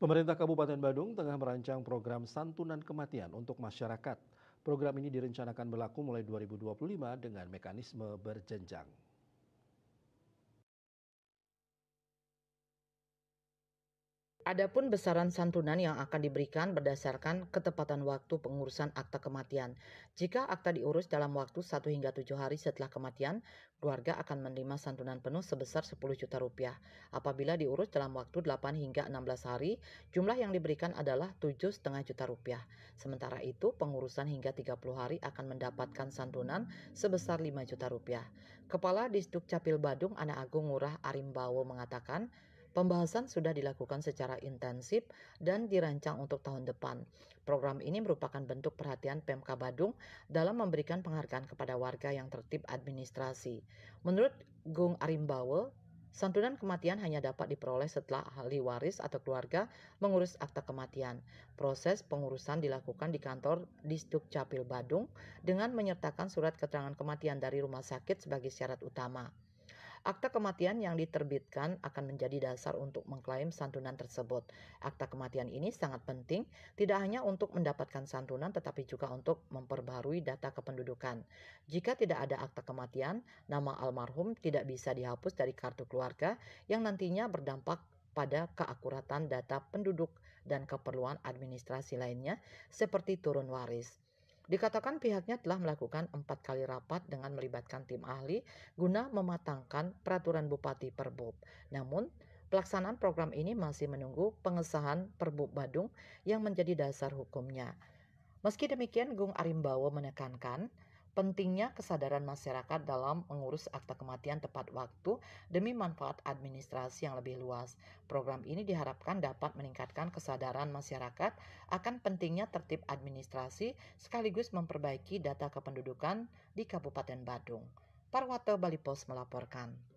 Pemerintah Kabupaten Badung tengah merancang program santunan kematian untuk masyarakat. Program ini direncanakan berlaku mulai 2025 dengan mekanisme berjenjang. Adapun besaran santunan yang akan diberikan berdasarkan ketepatan waktu pengurusan akta kematian. Jika akta diurus dalam waktu 1 hingga 7 hari setelah kematian, keluarga akan menerima santunan penuh sebesar 10 juta rupiah. Apabila diurus dalam waktu 8 hingga 16 hari, jumlah yang diberikan adalah 7,5 juta rupiah. Sementara itu, pengurusan hingga 30 hari akan mendapatkan santunan sebesar 5 juta rupiah. Kepala Disduk Capil Badung, Ana Agung Ngurah Arimbawo mengatakan, pembahasan sudah dilakukan secara intensif dan dirancang untuk tahun depan. Program ini merupakan bentuk perhatian Pemka Badung dalam memberikan penghargaan kepada warga yang tertib administrasi. Menurut Gung Arimbawe, santunan kematian hanya dapat diperoleh setelah ahli waris atau keluarga mengurus akta kematian. Proses pengurusan dilakukan di kantor Disduk Capil Badung dengan menyertakan surat keterangan kematian dari rumah sakit sebagai syarat utama. Akta kematian yang diterbitkan akan menjadi dasar untuk mengklaim santunan tersebut. Akta kematian ini sangat penting, tidak hanya untuk mendapatkan santunan tetapi juga untuk memperbaharui data kependudukan. Jika tidak ada akta kematian, nama almarhum tidak bisa dihapus dari kartu keluarga yang nantinya berdampak pada keakuratan data penduduk dan keperluan administrasi lainnya seperti turun waris. Dikatakan pihaknya telah melakukan 4 kali rapat dengan melibatkan tim ahli guna mematangkan peraturan Bupati Perbub. Namun, pelaksanaan program ini masih menunggu pengesahan Perbub Badung yang menjadi dasar hukumnya. Meski demikian, Gung Arimbawo menekankan pentingnya kesadaran masyarakat dalam mengurus akta kematian tepat waktu demi manfaat administrasi yang lebih luas. Program ini diharapkan dapat meningkatkan kesadaran masyarakat akan pentingnya tertib administrasi sekaligus memperbaiki data kependudukan di Kabupaten Badung. Parwata Bali Pos melaporkan.